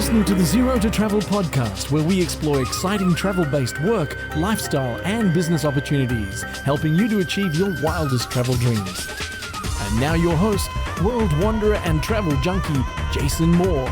listening to the Zero to Travel podcast, where we explore exciting travel-based work, lifestyle, and business opportunities, helping you to achieve your wildest travel dreams. And now your host, world wanderer and travel junkie, Jason Moore.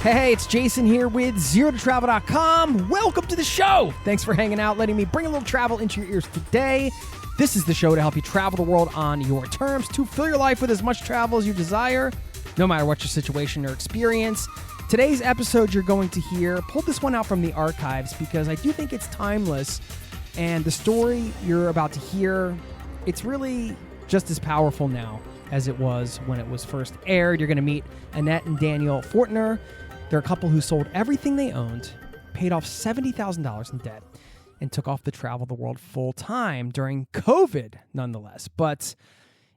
Hey, it's Jason here with ZeroToTravel.com. Welcome to the show. Thanks for hanging out, letting me bring a little travel into your ears today. This is the show to help you travel the world on your terms, to fill your life with as much travel as you desire, no matter what your situation or experience. Today's episode you're going to hear, pulled this one out from the archives because I do think it's timeless, and the story you're about to hear, it's really just as powerful now as it was when it was first aired. You're going to meet Annette and Daniel Fortner. They're a couple who sold everything they owned, paid off $70,000 in debt, and took off to travel the world full time during COVID, nonetheless. But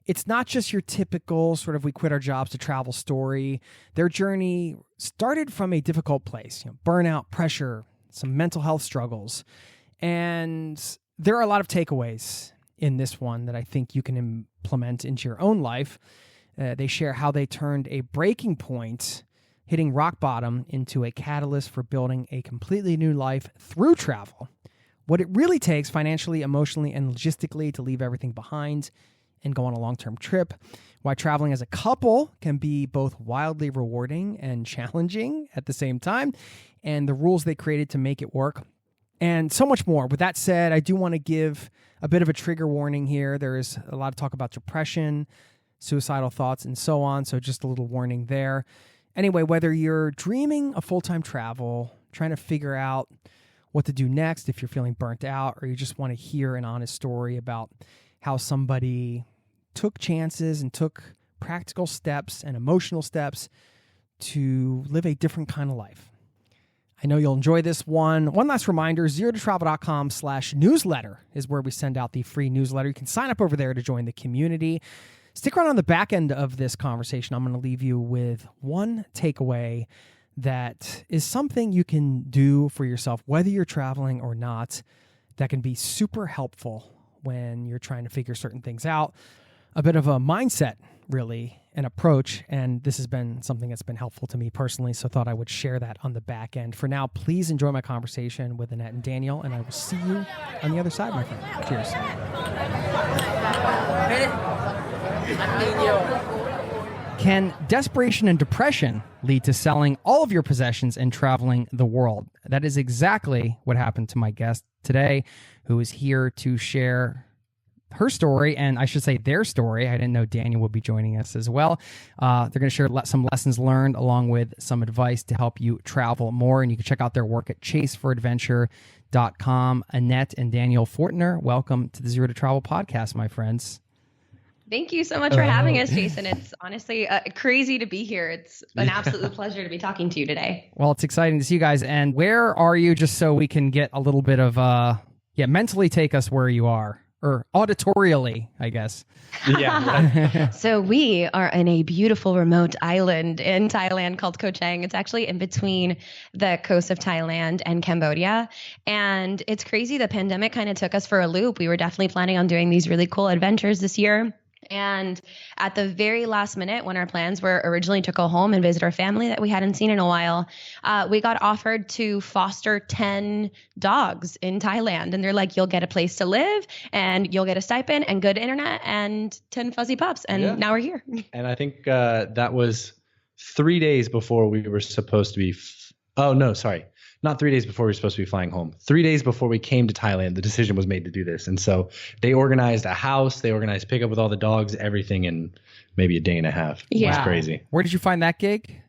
it's not just your typical sort of we quit our jobs to travel story. Their journey started from a difficult place, burnout, pressure, some mental health struggles. And there are a lot of takeaways in this one that I think you can implement into your own life. They share how they turned a breaking point, hitting rock bottom, into a catalyst for building a completely new life through travel. What it really takes financially, emotionally, and logistically to leave everything behind and go on a long-term trip. Why traveling as a couple can be both wildly rewarding and challenging at the same time. And the rules they created to make it work. And so much more. With that said, I do want to give a bit of a trigger warning here. There is a lot of talk about depression, suicidal thoughts, and so on. So just a little warning there. Anyway, whether you're dreaming of full-time travel, trying to figure out what to do next if you're feeling burnt out, or you just want to hear an honest story about how somebody took chances and took practical steps and emotional steps to live a different kind of life. I know you'll enjoy this one. One last reminder, ZeroToTravel.com/newsletter is where we send out the free newsletter. You can sign up over there to join the community. Stick around on the back end of this conversation. I'm going to leave you with one takeaway that is something you can do for yourself, whether you're traveling or not, that can be super helpful when you're trying to figure certain things out. A bit of a mindset, really, an approach, and this has been something that's been helpful to me personally, so I thought I would share that on the back end. For now, please enjoy my conversation with Annette and Daniel, and I will see you on the other side, my friend. Cheers. Can desperation and depression lead to selling all of your possessions and traveling the world? That is exactly what happened to my guest today, who is here to share her story, and I should say their story. I didn't know Daniel would be joining us as well. They're going to share some lessons learned along with some advice to help you travel more, and you can check out their work at chaseforadventure.com. Annette and Daniel Fortner, welcome to the Zero to Travel podcast, my friends. Thank you so much for having us, Jason. It's honestly crazy to be here. It's an absolute pleasure to be talking to you today. Well, it's exciting to see you guys. And where are you, just so we can get a little bit of, mentally take us where you are, or auditorially, I guess. Yeah. So we are in a beautiful remote island in Thailand called Koh Chang. It's actually in between the coast of Thailand and Cambodia. And it's crazy. The pandemic kind of took us for a loop. We were definitely planning on doing these really cool adventures this year. And at the very last minute, when our plans were originally to go home and visit our family that we hadn't seen in a while, we got offered to foster 10 dogs in Thailand. And they're like, you'll get a place to live and you'll get a stipend and good internet and 10 fuzzy pups. And now we're here. And I think that was 3 days before we were supposed to be not 3 days before we were supposed to be flying home. 3 days before we came to Thailand, the decision was made to do this. And so they organized a house, they organized pickup with all the dogs, everything in maybe a day and a half. Yeah. It was crazy. Where did you find that gig?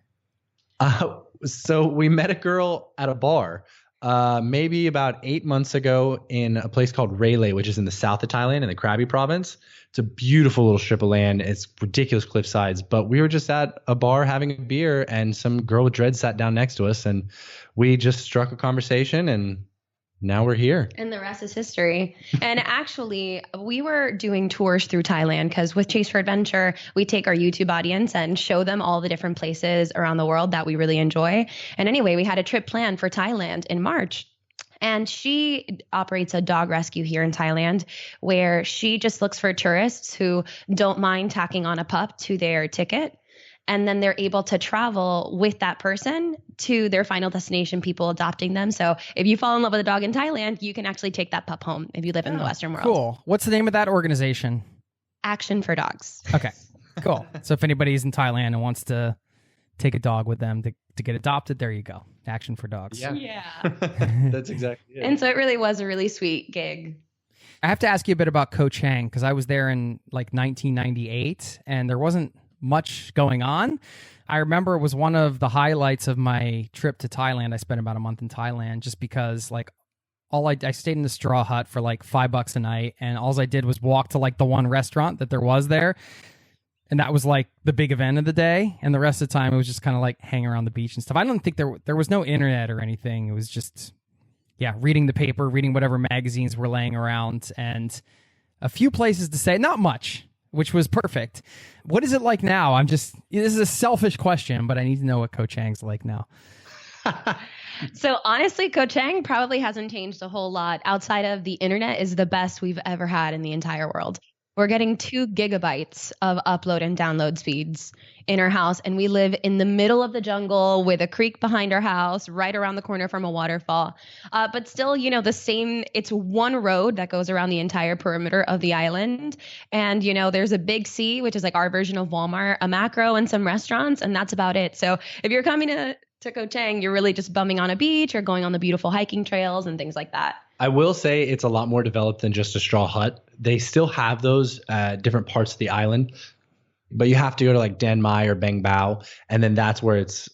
So we met a girl at a bar maybe about 8 months ago in a place called Railay, which is in the south of Thailand in the Krabi province. It's a beautiful little strip of land. It's ridiculous cliff sides, but we were just at a bar having a beer and some girl with dreads sat down next to us and we just struck a conversation and now we're here. And the rest is history. And actually, we were doing tours through Thailand because with Chase for Adventure, we take our YouTube audience and show them all the different places around the world that we really enjoy. And anyway, we had a trip planned for Thailand in March. And she operates a dog rescue here in Thailand where she just looks for tourists who don't mind tacking on a pup to their ticket. and then they're able to travel with that person to their final destination, people adopting them. So if you fall in love with a dog in Thailand, you can actually take that pup home if you live in the Western world. Cool. What's the name of that organization? Action for Dogs. Okay, cool. So if anybody's in Thailand and wants to take a dog with them to get adopted, there you go. Action for Dogs. Yeah. That's exactly it. And so it really was a really sweet gig. I have to ask you a bit about Koh Chang because I was there in like 1998 and there wasn't much going on. I remember it was one of the highlights of my trip to Thailand. I spent about a month in Thailand just because like I stayed in the straw hut for like $5 a night, and all I did was walk to like the one restaurant that there was there. And that was like the big event of the day. And the rest of the time it was just kind of like hanging around the beach and stuff. I don't think there was no internet or anything. It was just, reading the paper, reading whatever magazines were laying around, and a few places to stay. Not much, which was perfect. What is it like now? This is a selfish question, but I need to know what Koh Chang's like now. So honestly, Koh Chang probably hasn't changed a whole lot. Outside of the internet is the best we've ever had in the entire world. We're getting 2 gigabytes of upload and download speeds in our house, and we live in the middle of the jungle with a creek behind our house, right around the corner from a waterfall. But still, it's one road that goes around the entire perimeter of the island. And, there's a big C, which is like our version of Walmart, a macro, and some restaurants, and that's about it. So if you're coming to Koh Chang, you're really just bumming on a beach or going on the beautiful hiking trails and things like that. I will say it's a lot more developed than just a straw hut. They still have those different parts of the island, but you have to go to like Dan Mai or Bang Bao, and then that's where it's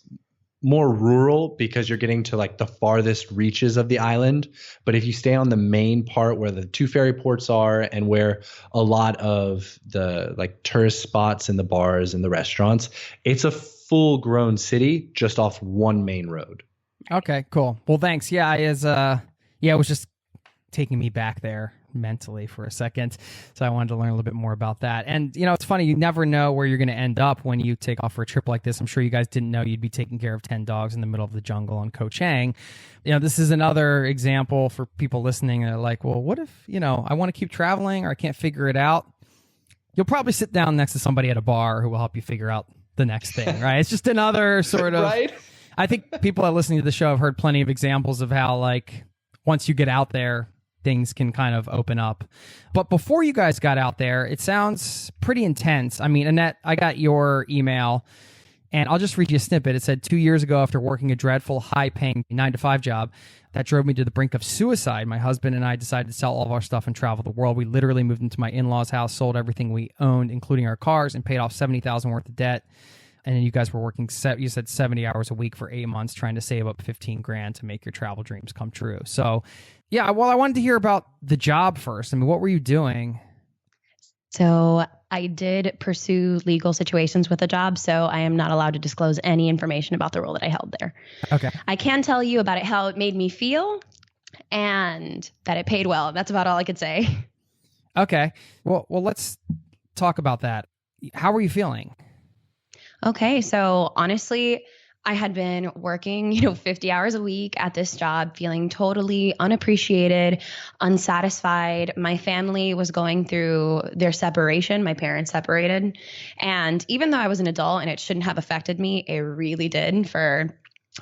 more rural because you're getting to like the farthest reaches of the island. But if you stay on the main part where the 2 ferry ports are and where a lot of the like tourist spots and the bars and the restaurants, it's a full-grown city just off one main road. Okay, cool. Well, thanks. Yeah, it was just taking me back there mentally for a second. So I wanted to learn a little bit more about that. And, it's funny. You never know where you're going to end up when you take off for a trip like this. I'm sure you guys didn't know you'd be taking care of 10 dogs in the middle of the jungle on Koh Chang. This is another example for people listening that are like, well, what if, I want to keep traveling or I can't figure it out? You'll probably sit down next to somebody at a bar who will help you figure out the next thing, right? It's just another sort of... Right? I think people that are listening to the show have heard plenty of examples of how, like, once you get out there, things can kind of open up. But before you guys got out there, it sounds pretty intense. I mean, Annette, I got your email, and I'll just read you a snippet. It said, 2 years ago, after working a dreadful, high-paying 9-to-5 job that drove me to the brink of suicide, my husband and I decided to sell all of our stuff and travel the world. We literally moved into my in-laws' house, sold everything we owned, including our cars, and paid off $70,000 worth of debt. And then you guys were working, you said 70 hours a week for 8 months, trying to save up $15,000 to make your travel dreams come true. So, yeah, well, I wanted to hear about the job first. I mean, what were you doing? So I did pursue legal situations with the job, so I am not allowed to disclose any information about the role that I held there. Okay. I can tell you about it, how it made me feel, and that it paid well. That's about all I could say. Okay. Well, let's talk about that. How were you feeling? Okay, so honestly, I had been working, 50 hours a week at this job, feeling totally unappreciated, unsatisfied. My family was going through their separation. My parents separated. And even though I was an adult and it shouldn't have affected me, it really did for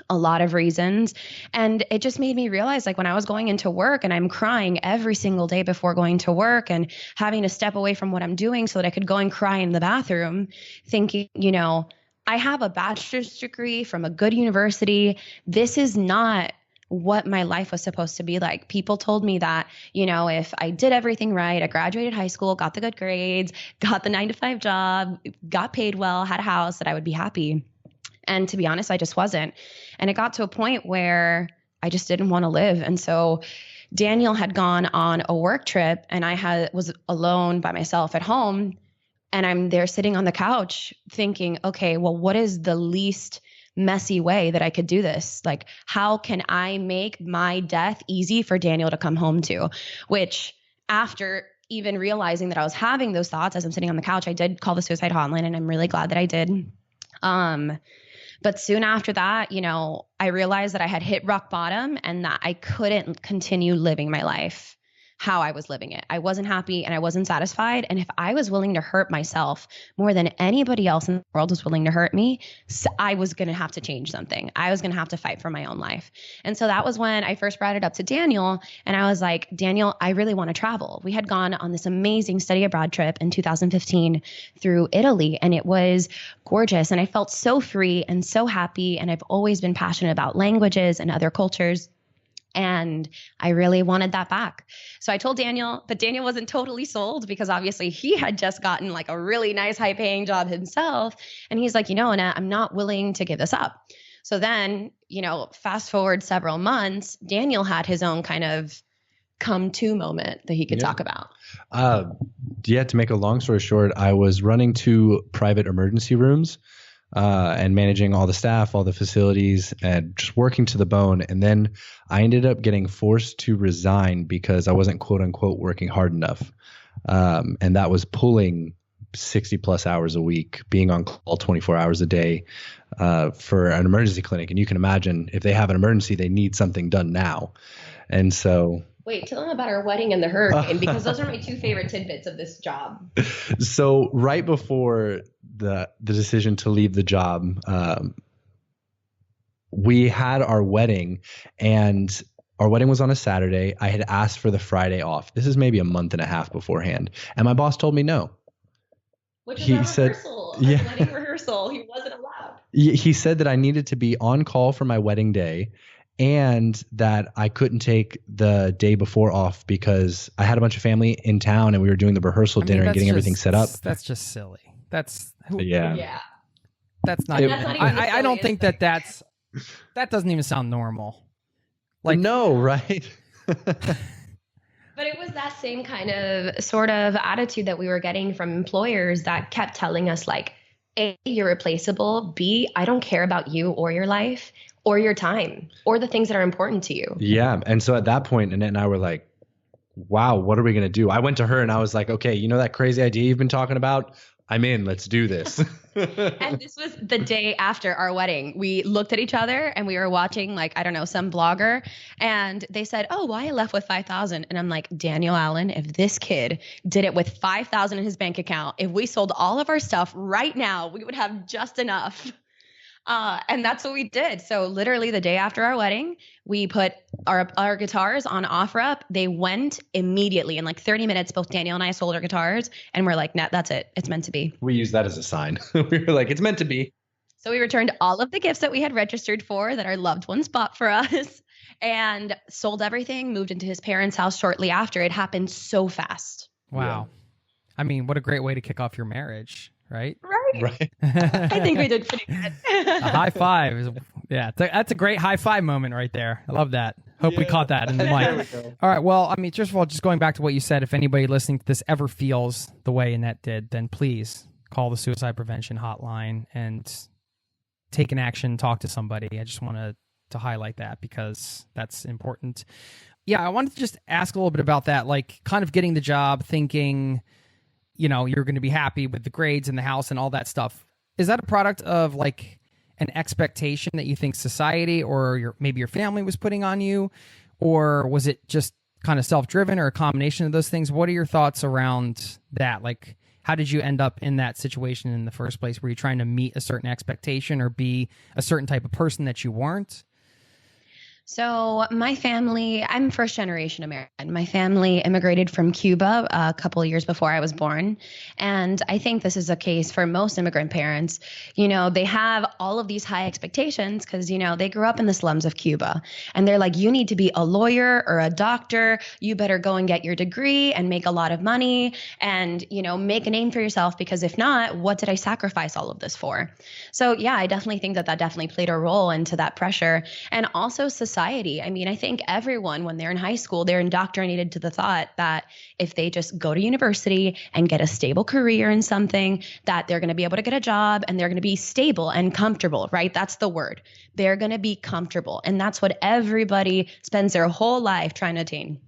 a lot of reasons. And it just made me realize, like, when I was going into work and I'm crying every single day before going to work and having to step away from what I'm doing so that I could go and cry in the bathroom, thinking, I have a bachelor's degree from a good university. This is not what my life was supposed to be like. People told me that, if I did everything right, I graduated high school, got the good grades, got the 9-to-5 job, got paid well, had a house, that I would be happy. And to be honest, I just wasn't. And it got to a point where I just didn't want to live. And so Daniel had gone on a work trip and I was alone by myself at home. And I'm there sitting on the couch thinking, okay, well, what is the least messy way that I could do this? Like, how can I make my death easy for Daniel to come home to? Which, after even realizing that I was having those thoughts as I'm sitting on the couch, I did call the suicide hotline, and I'm really glad that I did. But soon after that, I realized that I had hit rock bottom and that I couldn't continue living my life how I was living it. I wasn't happy and I wasn't satisfied. And if I was willing to hurt myself more than anybody else in the world was willing to hurt me, I was going to have to change something. I was going to have to fight for my own life. And so that was when I first brought it up to Daniel. And I was like, Daniel, I really want to travel. We had gone on this amazing study abroad trip in 2015 through Italy, and it was gorgeous. And I felt so free and so happy. And I've always been passionate about languages and other cultures. And I really wanted that back. So I told Daniel, but Daniel wasn't totally sold because obviously he had just gotten like a really nice high paying job himself. And he's like, Annette, I'm not willing to give this up. So then, fast forward several months, Daniel had his own kind of come to moment that he could talk about. To make a long story short, I was running 2 private emergency rooms and managing all the staff, all the facilities, and just working to the bone. And then I ended up getting forced to resign because I wasn't quote unquote working hard enough. And that was pulling 60 plus hours a week, being on call 24 hours a day for an emergency clinic. And you can imagine if they have an emergency, they need something done now. And so wait, tell them about our wedding and the hurricane, because those are my 2 favorite tidbits of this job. So right before the decision to leave the job, we had our wedding, and our wedding was on a Saturday. I had asked for the Friday off. This is maybe a month and a half beforehand. And my boss told me no. Which is a rehearsal, wedding rehearsal. He wasn't allowed. He said that I needed to be on call for my wedding day, and that I couldn't take the day before off because I had a bunch of family in town and we were doing the rehearsal dinner and getting everything set up. That's just silly. That's not. I don't think that doesn't even sound normal. Like, no, right? But it was that same kind of sort of attitude that we were getting from employers that kept telling us like, A, you're replaceable. B, I don't care about you or your life or your time or the things that are important to you. Yeah. And so at that point, Annette and I were like, wow, what are we going to do? I went to her and I was like, okay, that crazy idea you've been talking about? I'm in. Let's do this. And this was the day after our wedding. We looked at each other and we were watching some blogger, and they said, oh, well, I left with 5,000. And I'm like, Daniel Allen, if this kid did it with 5,000 in his bank account, if we sold all of our stuff right now, we would have just enough. And that's what we did. So literally the day after our wedding, we put our guitars on OfferUp. They went immediately. In like 30 minutes, both Daniel and I sold our guitars, and we're like, nah, that's it. It's meant to be. We use that as a sign. We were like, it's meant to be. So we returned all of the gifts that we had registered for that our loved ones bought for us and sold everything, moved into his parents' house shortly after. It happened so fast. Wow. Yeah. I mean, what a great way to kick off your marriage. Right. I think we did pretty good. A high five. That's a great high five moment right there. I love that. Hope we caught that in the mic. All right. Well, I mean, first of all, just going back to what you said, if anybody listening to this ever feels the way Annette did, then please call the Suicide Prevention Hotline and take an action, talk to somebody. I just want to highlight that because that's important. Yeah, I wanted to just ask a little bit about that, like kind of getting the job, thinking you're going to be happy with the grades in the house and all that stuff. Is that a product of like an expectation that you think society or maybe your family was putting on you? Or was it just kind of self-driven or a combination of those things? What are your thoughts around that? Like, how did you end up in that situation in the first place? Were you trying to meet a certain expectation or be a certain type of person that you weren't? So my family, I'm first generation American. My family immigrated from Cuba a couple of years before I was born. And I think this is a case for most immigrant parents. They have all of these high expectations because, they grew up in the slums of Cuba. And they're like, you need to be a lawyer or a doctor. You better go and get your degree and make a lot of money and, make a name for yourself, because if not, what did I sacrifice all of this for? So yeah, I definitely think that definitely played a role into that pressure. And also society. I mean, I think everyone, when they're in high school, they're indoctrinated to the thought that if they just go to university and get a stable career in something, that they're going to be able to get a job and they're going to be stable and comfortable, right? That's the word. They're going to be comfortable. And that's what everybody spends their whole life trying to attain.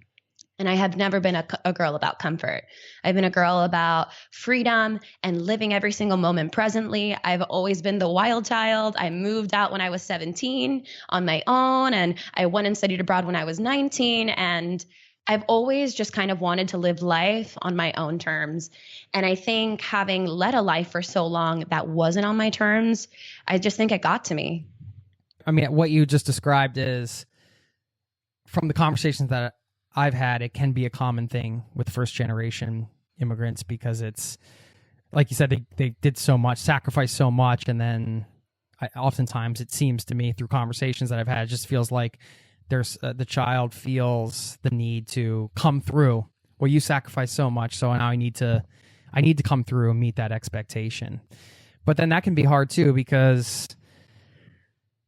And I have never been a girl about comfort. I've been a girl about freedom and living every single moment presently. I've always been the wild child. I moved out when I was 17 on my own, and I went and studied abroad when I was 19. And I've always just kind of wanted to live life on my own terms. And I think having led a life for so long that wasn't on my terms, I just think it got to me. I mean, what you just described is, from the conversations that I've had, it can be a common thing with first generation immigrants, because it's, like you said, they did so much, sacrificed so much. And then oftentimes it seems to me through conversations that I've had, it just feels like there's the child feels the need to come through. Well, you sacrificed so much, so now I need to come through and meet that expectation. But then that can be hard too, because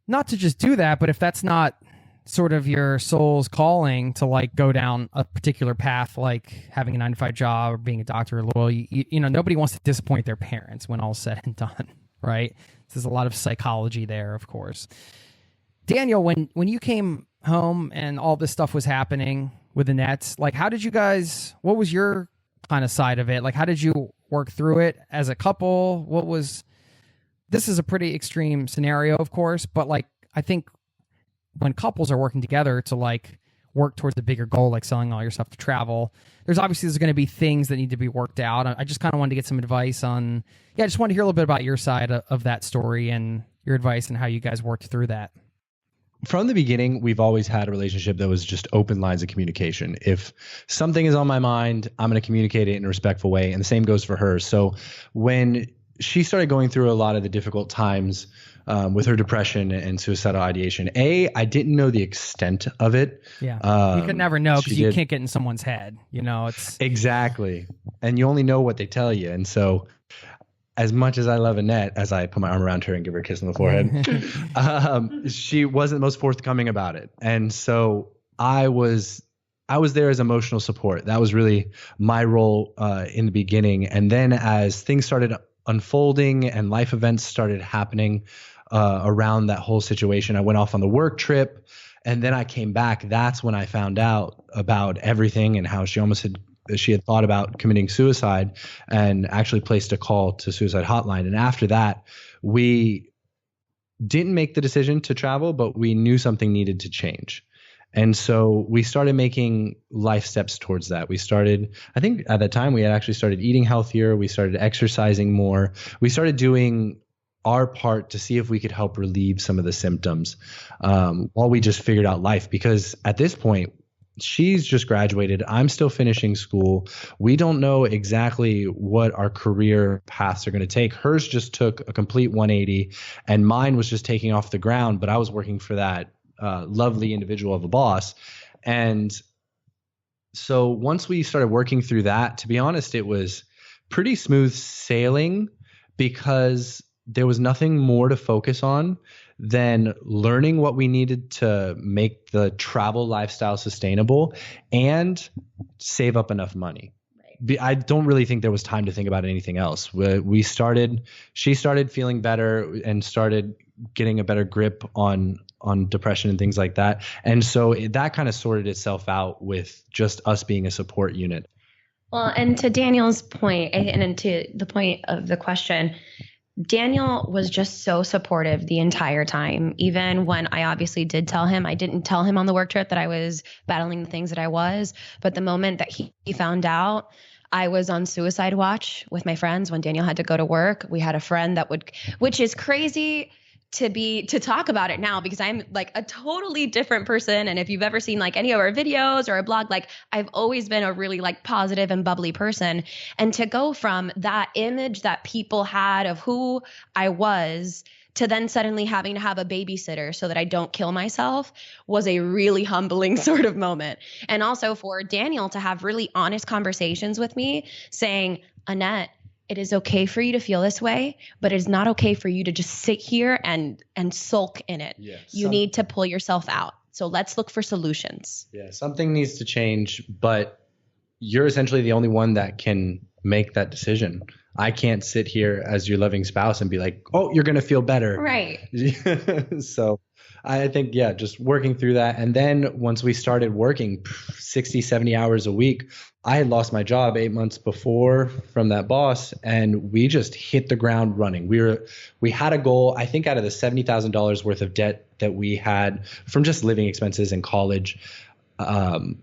not to just do that, but if that's not sort of your soul's calling to like go down a particular path, like having a 9-to-5 job or being a doctor or a lawyer, you know, nobody wants to disappoint their parents when all's said and done, right? There's a lot of psychology there, of course. Daniel, when you came home and all this stuff was happening with Annette, like, how did you guys, what was your kind of side of it? Like, how did you work through it as a couple? This is a pretty extreme scenario, of course, but like, I think when couples are working together to like work towards a bigger goal, like selling all your stuff to travel, there's going to be things that need to be worked out. I just kind of wanted to get some advice on, I just wanted to hear a little bit about your side of that story and your advice and how you guys worked through that. From the beginning, we've always had a relationship that was just open lines of communication. If something is on my mind, I'm going to communicate it in a respectful way. And the same goes for her. So when she started going through a lot of the difficult times with her depression and suicidal ideation, I didn't know the extent of it. Yeah, you could never know because you can't get in someone's head. You know, it's exactly. And you only know what they tell you. And so as much as I love Annette, as I put my arm around her and give her a kiss on the forehead, she wasn't the most forthcoming about it. And so I was there as emotional support. That was really my role in the beginning. And then as things started unfolding and life events started happening around that whole situation, I went off on the work trip, and then I came back. That's when I found out about everything and how she had thought about committing suicide and actually placed a call to Suicide Hotline. And after that, we didn't make the decision to travel, but we knew something needed to change. And so we started making life steps towards that. I think at that time we had actually started eating healthier. We started exercising more. We started doing our part to see if we could help relieve some of the symptoms while we just figured out life. Because at this point, she's just graduated. I'm still finishing school. We don't know exactly what our career paths are going to take. Hers just took a complete 180, and mine was just taking off the ground, but I was working for that lovely individual of a boss. And so once we started working through that, to be honest, it was pretty smooth sailing because there was nothing more to focus on than learning what we needed to make the travel lifestyle sustainable and save up enough money. Right. I don't really think there was time to think about anything else. She started feeling better and started getting a better grip on depression and things like that. And so that kind of sorted itself out with just us being a support unit. Well, and to Daniel's point, and to the point of the question, Daniel was just so supportive the entire time. Even when I obviously did tell him, I didn't tell him on the work trip that I was battling the things that I was. But the moment that he found out, I was on suicide watch with my friends when Daniel had to go to work. We had a friend which is crazy to talk about it now, because I'm like a totally different person. And if you've ever seen like any of our videos or our blog, like I've always been a really like positive and bubbly person. And to go from that image that people had of who I was to then suddenly having to have a babysitter so that I don't kill myself was a really humbling sort of moment. And also for Daniel to have really honest conversations with me saying, Annette, it is okay for you to feel this way, but it is not okay for you to just sit here and sulk in it. Yeah, you need to pull yourself out. So let's look for solutions. Yeah, something needs to change, but you're essentially the only one that can make that decision. I can't sit here as your loving spouse and be like, oh, you're going to feel better. Right. So I think, just working through that. And then once we started working 60, 70 hours a week, I had lost my job 8 months before from that boss, and we just hit the ground running. We had a goal. I think out of the $70,000 worth of debt that we had from just living expenses in college,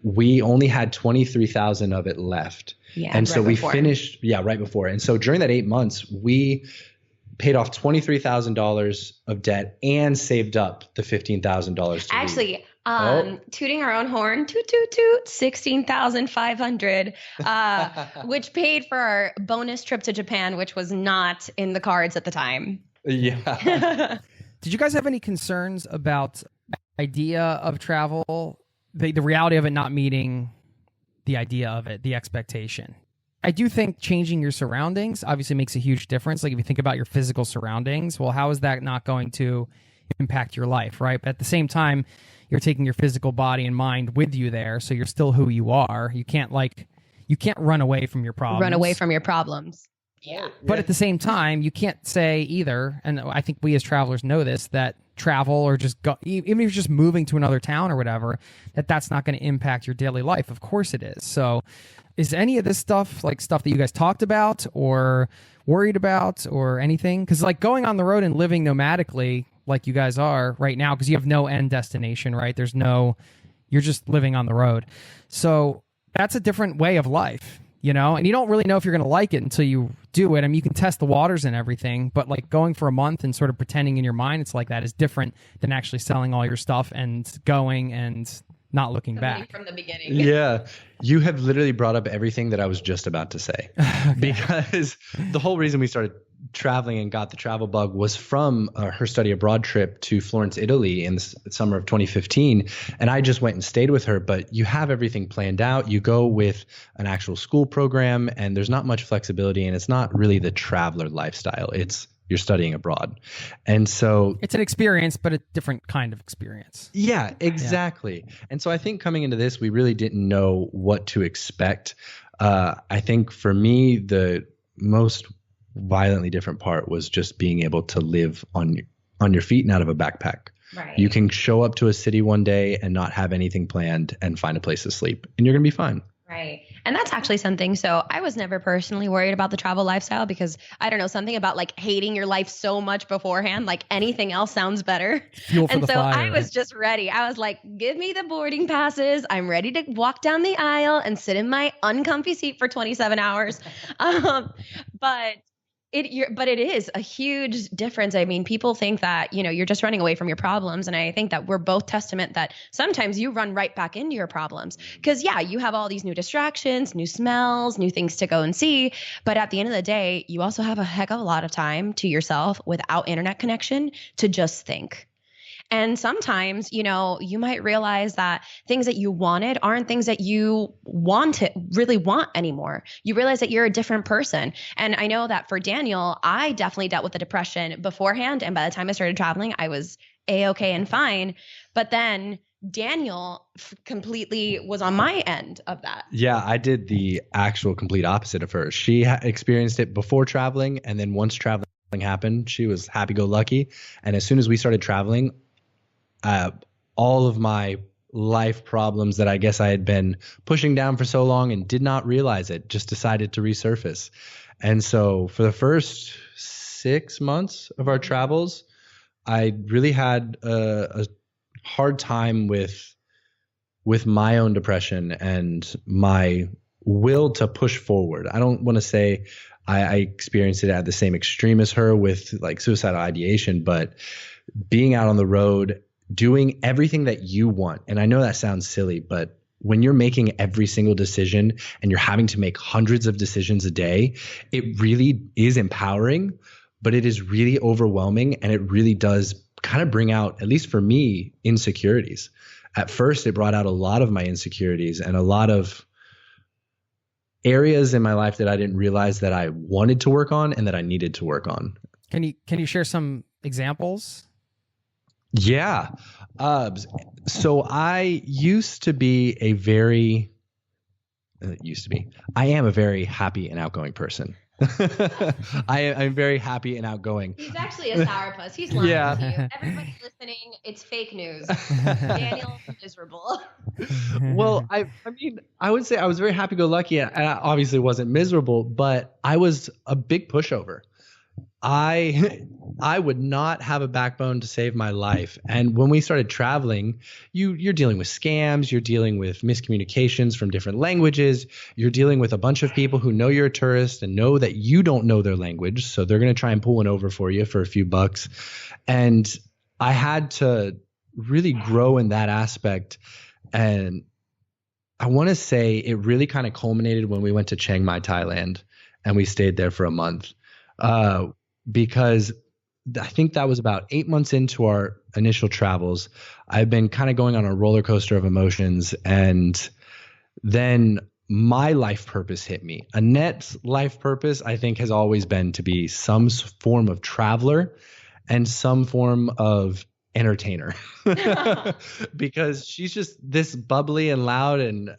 we only had 23,000 of it left. Yeah, and so right we before. finished, right before. And so during that 8 months, we paid off $23,000 of debt and saved up the $15,000. Actually, tooting our own horn, toot, toot, toot, 16,500, which paid for our bonus trip to Japan, which was not in the cards at the time. Yeah. Did you guys have any concerns about the idea of travel, the reality of it not meeting the idea of it, the expectation? I do think changing your surroundings obviously makes a huge difference. Like if you think about your physical surroundings, well, how is that not going to impact your life, right? But at the same time, you're taking your physical body and mind with you there, so you're still who you are. You can't run away from your problems. Run away from your problems. Yeah. But at the same time, you can't say either, and I think we as travelers know this, that travel or just go, even if you're just moving to another town or whatever, that's not going to impact your daily life. Of course it is. So is any of this stuff like stuff that you guys talked about or worried about or anything? Because like going on the road and living nomadically like you guys are right now, because you have no end destination, right? You're just living on the road. So that's a different way of life, and you don't really know if you're going to like it until you do it. I mean, you can test the waters and everything, but like going for a month and sort of pretending in your mind it's like that is different than actually selling all your stuff and going and not looking back from the beginning. Yeah. You have literally brought up everything that I was just about to say. Okay. Because the whole reason we started traveling and got the travel bug was from her study abroad trip to Florence, Italy in the summer of 2015. And I just went and stayed with her, but you have everything planned out. You go with an actual school program and there's not much flexibility, and it's not really the traveler lifestyle. You're studying abroad. And so it's an experience, but a different kind of experience. Yeah, exactly. Yeah. And so I think coming into this, we really didn't know what to expect. I think for me, the most violently different part was just being able to live on your feet and out of a backpack. Right. You can show up to a city one day and not have anything planned and find a place to sleep, and you're going to be fine. Right. And that's actually something. So I was never personally worried about the travel lifestyle because I don't know, something about like hating your life so much beforehand, like anything else sounds better. And so I was just ready. I was like, give me the boarding passes. I'm ready to walk down the aisle and sit in my uncomfy seat for 27 hours. But it is a huge difference. I mean, people think that, you're just running away from your problems. And I think that we're both testament that sometimes you run right back into your problems because, you have all these new distractions, new smells, new things to go and see. But at the end of the day, you also have a heck of a lot of time to yourself without internet connection to just think. And sometimes, you might realize that things that you wanted aren't things that you really want anymore. You realize that you're a different person. And I know that for Daniel, I definitely dealt with the depression beforehand. And by the time I started traveling, I was A-okay and fine. But then Daniel completely was on my end of that. Yeah, I did the actual complete opposite of her. She experienced it before traveling. And then once traveling happened, she was happy-go-lucky. And as soon as we started traveling, all of my life problems that I guess I had been pushing down for so long and did not realize it just decided to resurface. And so for the first 6 months of our travels, I really had a hard time with my own depression and my will to push forward. I don't want to say I experienced it at the same extreme as her with like suicidal ideation, but being out on the road, doing everything that you want. And I know that sounds silly, but when you're making every single decision and you're having to make hundreds of decisions a day, it really is empowering, but it is really overwhelming. And it really does kind of bring out, at least for me, insecurities. At first, it brought out a lot of my insecurities and a lot of areas in my life that I didn't realize that I wanted to work on and that I needed to work on. Can you share some examples? Yeah. So I am a very happy and outgoing person. I'm very happy and outgoing. He's actually a sourpuss. He's lying to you. Everybody listening, it's fake news. Daniel's miserable. Well, I mean, I would say I was very happy-go-lucky, and I obviously wasn't miserable, but I was a big pushover. I would not have a backbone to save my life. And when we started traveling, you're dealing with scams, you're dealing with miscommunications from different languages, you're dealing with a bunch of people who know you're a tourist and know that you don't know their language, so they're going to try and pull one over for you for a few bucks. And I had to really grow in that aspect. And I want to say it really kind of culminated when we went to Chiang Mai, Thailand, and we stayed there for a month. Because I think that was about 8 months into our initial travels. I've been kind of going on a roller coaster of emotions, and then my life purpose hit me. Annette's life purpose, I think, has always been to be some form of traveler and some form of entertainer because she's just this bubbly and loud and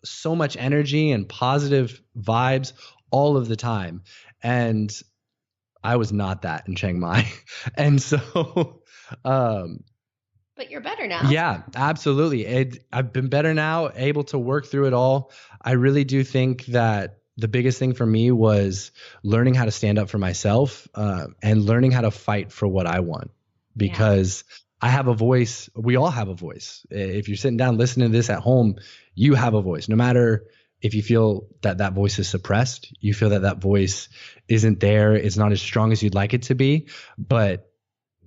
so much energy and positive vibes all of the time. And I was not that in Chiang Mai. And so, but you're better now. Yeah, absolutely. I've been better now, able to work through it all. I really do think that the biggest thing for me was learning how to stand up for myself, and learning how to fight for what I want, because I have a voice. We all have a voice. If you're sitting down listening to this at home, you have a voice. No matter if you feel that that voice is suppressed, you feel that that voice isn't there, it's not as strong as you'd like it to be, but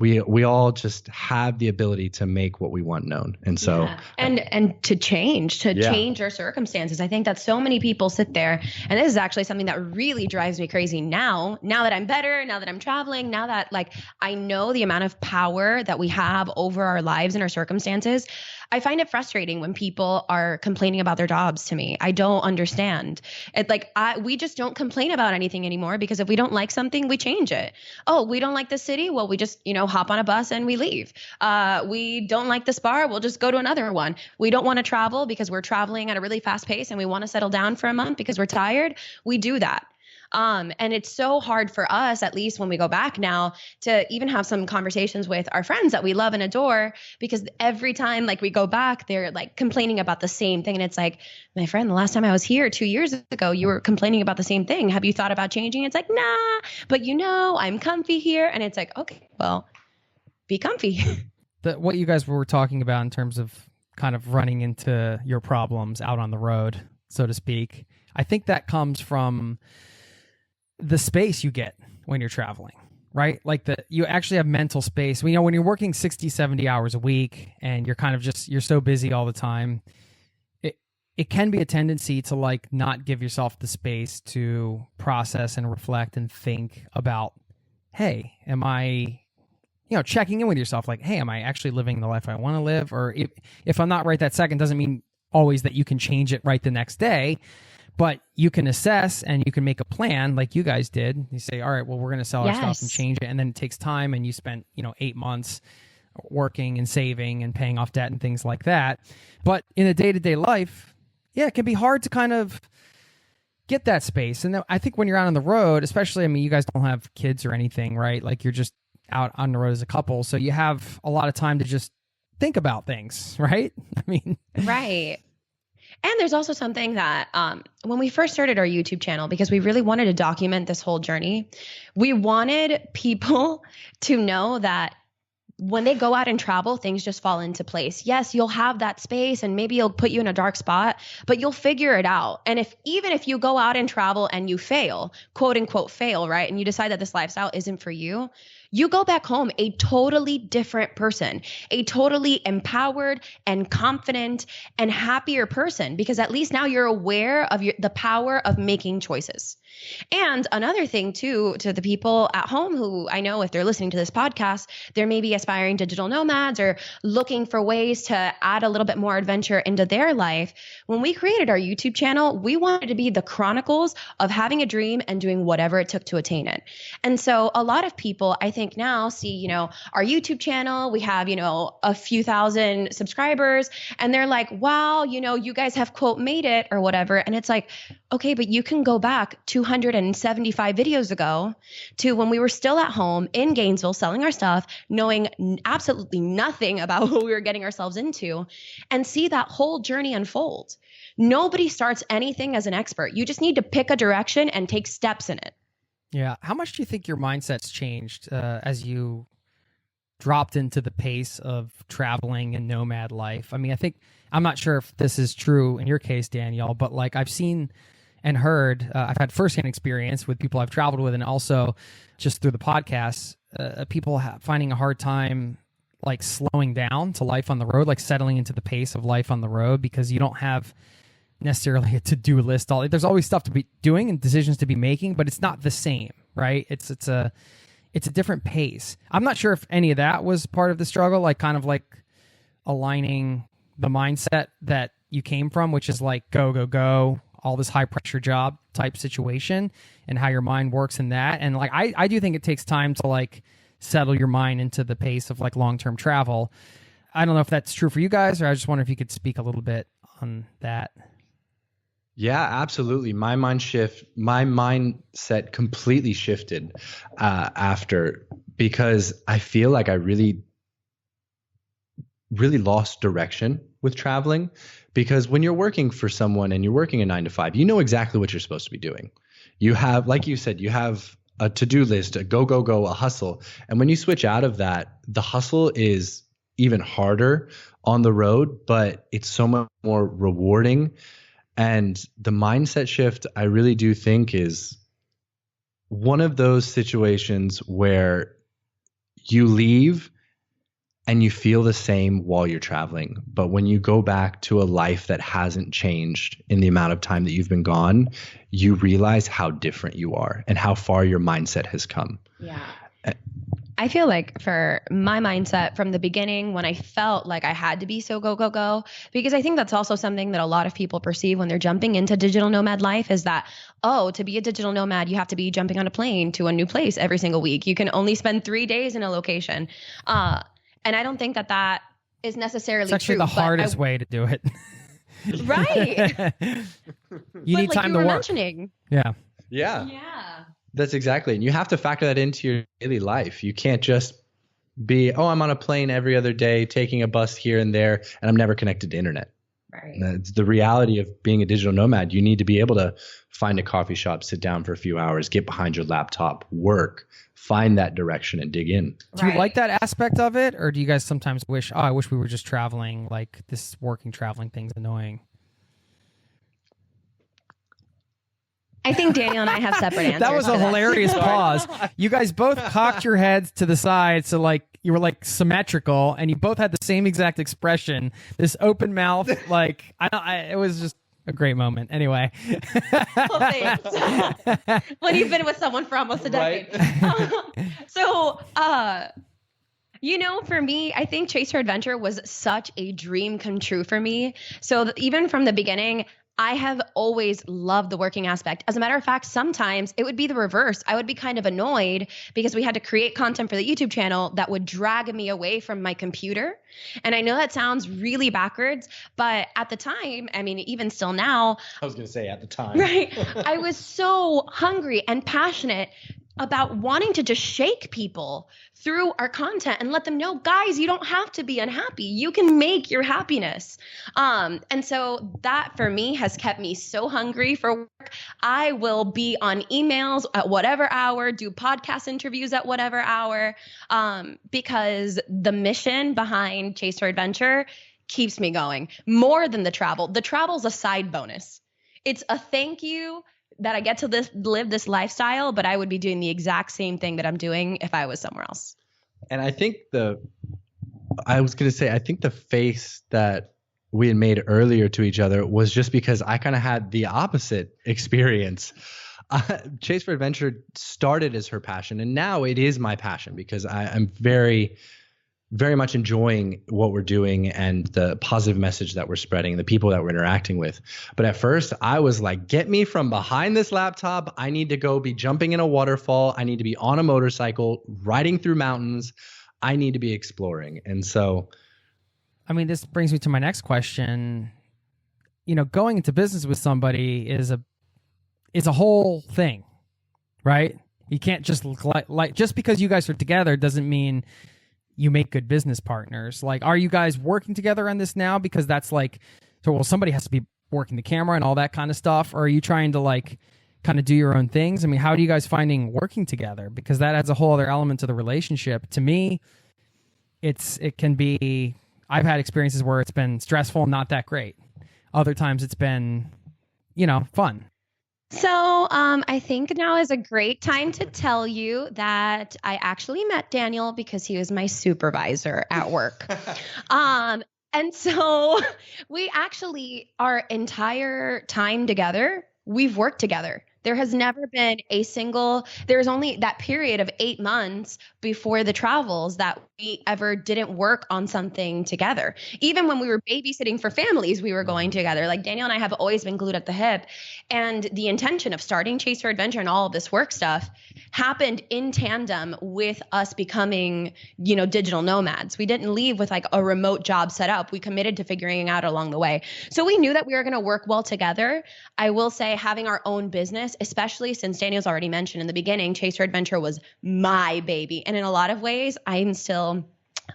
we all just have the ability to make what we want known. And so and to change our circumstances. I think that so many people sit there, and this is actually something that really drives me crazy now that I'm better, now that I'm traveling, now that like I know the amount of power that we have over our lives and our circumstances. I find it frustrating when people are complaining about their jobs to me. I don't understand. It's like we just don't complain about anything anymore, because if we don't like something, we change it. Oh, we don't like the city? Well, we just, hop on a bus and we leave. We don't like this bar? We'll just go to another one. We don't want to travel because we're traveling at a really fast pace and we want to settle down for a month because we're tired. We do that. And it's so hard for us, at least when we go back now, to even have some conversations with our friends that we love and adore, because every time like we go back, they're like complaining about the same thing. And it's like, my friend, the last time I was here 2 years ago, you were complaining about the same thing. Have you thought about changing? It's like, nah, but I'm comfy here. And it's like, okay, well, be comfy. What you guys were talking about in terms of kind of running into your problems out on the road, so to speak, I think that comes from the space you get when you're traveling, right? Like you actually have mental space. When you're working 60, 70 hours a week and you're kind of you're so busy all the time, it can be a tendency to like not give yourself the space to process and reflect and think about, hey, am I, checking in with yourself, like, hey, am I actually living the life I want to live? Or if I'm not right that second, doesn't mean always that you can change it right the next day. But you can assess and you can make a plan like you guys did. You say, all right, well, we're going to sell our stuff and change it. And then it takes time, and you spent, 8 months working and saving and paying off debt and things like that. But in a day-to-day life, it can be hard to kind of get that space. And I think when you're out on the road, especially, you guys don't have kids or anything, right? Like you're just out on the road as a couple. So you have a lot of time to just think about things, right? Right. And there's also something that when we first started our YouTube channel, because we really wanted to document this whole journey, we wanted people to know that when they go out and travel, things just fall into place. Yes, you'll have that space and maybe it'll put you in a dark spot, but you'll figure it out. And even if you go out and travel and you fail, quote unquote fail, right? And you decide that this lifestyle isn't for you, you go back home a totally different person, a totally empowered and confident and happier person, because at least now you're aware of the power of making choices. And another thing too, to the people at home who I know if they're listening to this podcast, they're maybe aspiring digital nomads or looking for ways to add a little bit more adventure into their life. When we created our YouTube channel, we wanted to be the chronicles of having a dream and doing whatever it took to attain it. And so a lot of people, I think now see, our YouTube channel, we have, a few thousand subscribers, and they're like, wow, you guys have quote made it or whatever. And it's like, okay, but you can go back 275 videos ago to when we were still at home in Gainesville selling our stuff, knowing absolutely nothing about what we were getting ourselves into, and see that whole journey unfold. Nobody starts anything as an expert. You just need to pick a direction and take steps in it. Yeah. How much do you think your mindset's changed as you dropped into the pace of traveling and nomad life? I mean, I'm not sure if this is true in your case, Danielle, but like I've seen and heard, I've had firsthand experience with people I've traveled with, and also just through the podcasts, people finding a hard time like slowing down to life on the road, like settling into the pace of life on the road, because you don't have necessarily a to-do list. There's always stuff to be doing and decisions to be making, but it's not the same, right? It's a different pace. I'm not sure if any of that was part of the struggle, like kind of like aligning the mindset that you came from, which is like go, go, go, all this high pressure job type situation, and how your mind works in that. And like, I do think it takes time to like settle your mind into the pace of like long-term travel. I don't know if that's true for you guys, or I just wonder if you could speak a little bit on that. Yeah, absolutely. My mindset completely shifted after, because I feel like I really lost direction with traveling. Because when you're working for someone and you're working a 9 to 5, you know exactly what you're supposed to be doing. You have, like you said, you have a to-do list, a go, go, go, a hustle. And when you switch out of that, the hustle is even harder on the road, but it's so much more rewarding. And the mindset shift, I really do think, is one of those situations where you leave and you feel the same while you're traveling. But when you go back to a life that hasn't changed in the amount of time that you've been gone, you realize how different you are and how far your mindset has come. Yeah. I feel like for my mindset from the beginning, when I felt like I had to be so go, go, go, because I think that's also something that a lot of people perceive when they're jumping into digital nomad life, is that, oh, to be a digital nomad, you have to be jumping on a plane to a new place every single week. You can only spend 3 days in a location. And I don't think that that is necessarily true. It's actually the hardest way to do it. Right. You need time to work. Mentioning. Yeah. Yeah. Yeah. That's exactly. And you have to factor that into your daily life. You can't just be, oh, I'm on a plane every other day, taking a bus here and there, and I'm never connected to internet. Right. It's the reality of being a digital nomad. You need to be able to find a coffee shop, sit down for a few hours, get behind your laptop, work, find that direction and dig in. Do you like that aspect of it? Or do you guys sometimes wish, I wish we were just traveling, like this working traveling thing's annoying? I think Daniel and I have separate answers. That was a hilarious pause. You guys both cocked your heads to the side, so like you were like symmetrical, and you both had the same exact expression. This open mouth, like it was just a great moment. Anyway, well, thanks. When you've been with someone for almost a decade, for me, I think Chase for Adventure was such a dream come true for me. So even from the beginning, I have always loved the working aspect. As a matter of fact, sometimes it would be the reverse. I would be kind of annoyed because we had to create content for the YouTube channel that would drag me away from my computer. And I know that sounds really backwards, but at the time, I mean, even still now. I was going to say at the time. Right. I was so hungry and passionate about wanting to just shake people through our content and let them know, guys, you don't have to be unhappy. You can make your happiness. And so that for me has kept me so hungry for work. I will be on emails at whatever hour, do podcast interviews at whatever hour, because the mission behind Chase for Adventure keeps me going more than the travel. The travel's a side bonus. It's a thank you that I get to live this lifestyle, but I would be doing the exact same thing that I'm doing if I was somewhere else. And I think the face that we had made earlier to each other was just because I kind of had the opposite experience. Chase for Adventure started as her passion, and now it is my passion because I'm very, very much enjoying what we're doing and the positive message that we're spreading, the people that we're interacting with. But at first I was like, get me from behind this laptop. I need to go be jumping in a waterfall. I need to be on a motorcycle, riding through mountains. I need to be exploring. And so, I mean, this brings me to my next question. Going into business with somebody is a whole thing, right? You can't just look like just because you guys are together doesn't mean you make good business partners. Like, are you guys working together on this now? Because that's like, somebody has to be working the camera and all that kind of stuff. Or are you trying to like kind of do your own things? I mean, how do you guys finding working together? Because that adds a whole other element to the relationship. To me, it can be, I've had experiences where it's been stressful and not that great. Other times it's been, fun. So I think now is a great time to tell you that I actually met Daniel because he was my supervisor at work. And so we actually, our entire time together, we've worked together. There has never been there's only that period of 8 months before the travels that we ever didn't work on something together. Even when we were babysitting for families, we were going together. Like Daniel and I have always been glued at the hip. And the intention of starting Chase for Adventure and all of this work stuff happened in tandem with us becoming, digital nomads. We didn't leave with like a remote job set up. We committed to figuring it out along the way. So we knew that we were going to work well together. I will say having our own business, especially since Daniel's already mentioned in the beginning, Chase for Adventure was my baby. And in a lot of ways, I'm still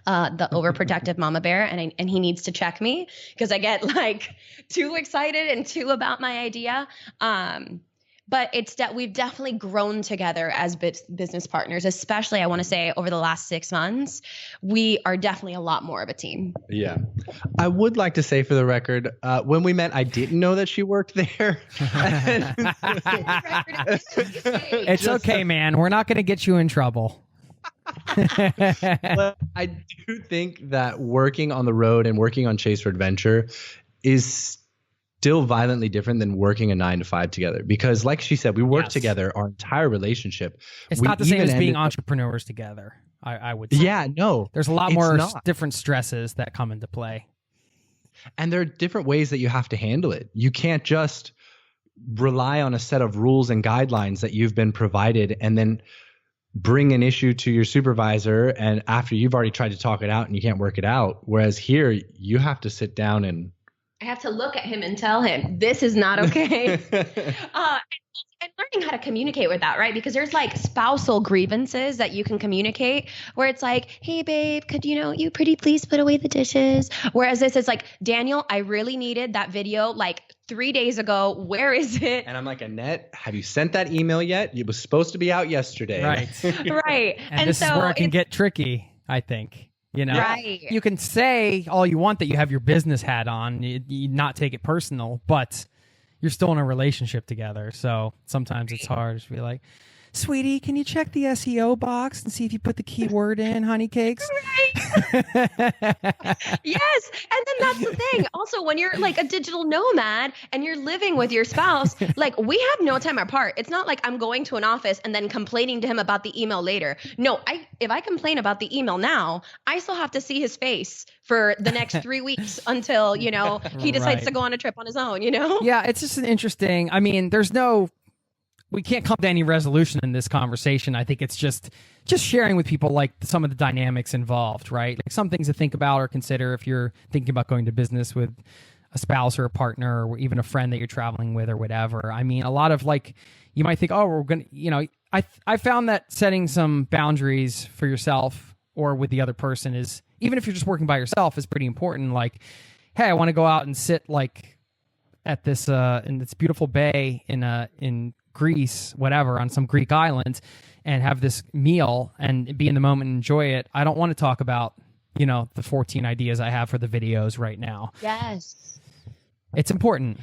the overprotective mama bear, and he needs to check me because I get like too excited and too about my idea. But it's that we've definitely grown together as business partners, especially I want to say over the last 6 months, we are definitely a lot more of a team. Yeah. I would like to say for the record, when we met, I didn't know that she worked there. It's okay, man. We're not going to get you in trouble. But I do think that working on the road and working on Chase for Adventure is still violently different than working a 9 to 5 together, because like she said, we work together our entire relationship. It's not the same as being entrepreneurs together. I would say. Yeah, no, there's a lot more different stresses that come into play. And there are different ways that you have to handle it. You can't just rely on a set of rules and guidelines that you've been provided and then bring an issue to your supervisor, and after you've already tried to talk it out and you can't work it out. Whereas here you have to sit down and I have to look at him and tell him this is not okay. And learning how to communicate with that, right? Because there's like spousal grievances that you can communicate where it's like, hey babe, could you pretty please put away the dishes? Whereas this is like, Daniel, I really needed that video like 3 days ago. Where is it? And I'm like, Annette, have you sent that email yet? It was supposed to be out yesterday. Right. Right. And this is where it can get tricky, I think. Right. You can say all you want that you have your business hat on, you not take it personal, but you're still in a relationship together. So sometimes it's hard to be like, sweetie, can you check the SEO box and see if you put the keyword in honey cakes? Right. Yes. And then that's the thing. Also, when you're like a digital nomad and you're living with your spouse, like we have no time apart. It's not like I'm going to an office and then complaining to him about the email later. No, if I complain about the email now, I still have to see his face for the next 3 weeks until, he decides to go on a trip on his own, Yeah, it's just an interesting, we can't come to any resolution in this conversation. I think it's just sharing with people like some of the dynamics involved, right? Like some things to think about or consider if you're thinking about going to business with a spouse or a partner or even a friend that you're traveling with or whatever. I mean, a lot of like, you might think, oh, we're going to, I found that setting some boundaries for yourself or with the other person is, even if you're just working by yourself, is pretty important. Like, hey, I want to go out and sit like at this, in this beautiful bay in Greece, whatever, on some Greek island and have this meal and be in the moment and enjoy it. I don't want to talk about, the 14 ideas I have for the videos right now. Yes. It's important.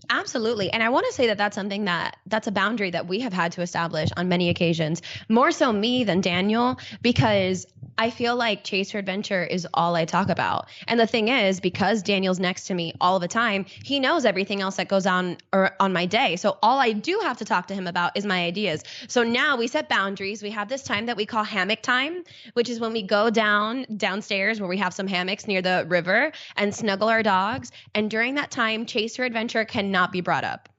Absolutely. And I want to say that that's something that's a boundary that we have had to establish on many occasions, more so me than Daniel, because I feel like Chase for Adventure is all I talk about. And the thing is, because Daniel's next to me all the time, he knows everything else that goes on on my day. So all I do have to talk to him about is my ideas. So now we set boundaries. We have this time that we call hammock time, which is when we go downstairs where we have some hammocks near the river and snuggle our dogs. And during that time, Chase for Adventure cannot be brought up.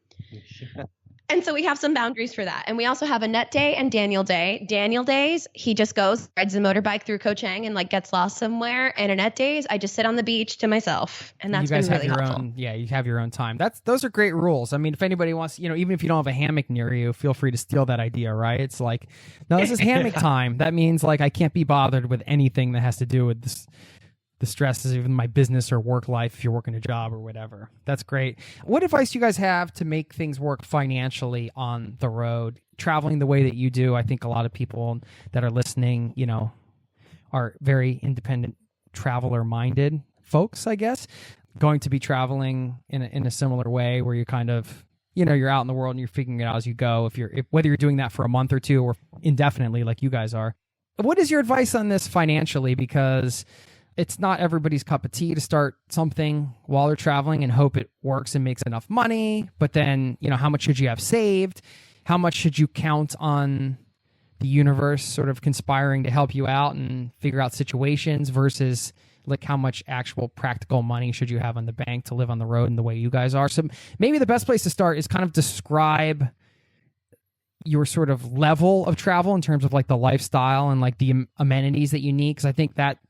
And so we have some boundaries for that. And we also have Annette Day and Daniel Day. Daniel days, he just goes, rides a motorbike through Koh Chang and like gets lost somewhere. And Annette days, I just sit on the beach to myself. And that's been really helpful. You have your own time. Those are great rules. I mean, if anybody wants, even if you don't have a hammock near you, feel free to steal that idea, right? It's like, no, this is hammock time. That means like I can't be bothered with anything that has to do with this the stresses of my business or work life if you're working a job or whatever. That's great. What advice do you guys have to make things work financially on the road? Traveling the way that you do, I think a lot of people that are listening, are very independent traveler-minded folks, I guess, going to be traveling in a similar way where you kind of, you're out in the world and you're figuring it out as you go. Whether you're doing that for a month or two or indefinitely like you guys are. What is your advice on this financially? Because it's not everybody's cup of tea to start something while they're traveling and hope it works and makes enough money. But then, how much should you have saved? How much should you count on the universe sort of conspiring to help you out and figure out situations versus like how much actual practical money should you have in the bank to live on the road in the way you guys are? So maybe the best place to start is kind of describe your sort of level of travel in terms of like the lifestyle and like the amenities that you need. Because I think that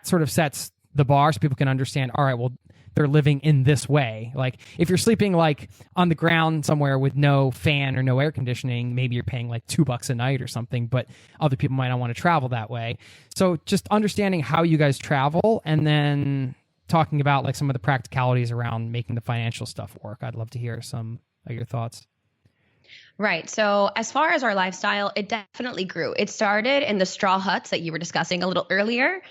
sort of sets the bar so people can understand, all right, well, they're living in this way. Like if you're sleeping like on the ground somewhere with no fan or no air conditioning, maybe you're paying like $2 a night or something, but other people might not want to travel that way. So just understanding how you guys travel and then talking about like some of the practicalities around making the financial stuff work. I'd love to hear some of your thoughts. Right. So as far as our lifestyle, it definitely grew. It started in the straw huts that you were discussing a little earlier,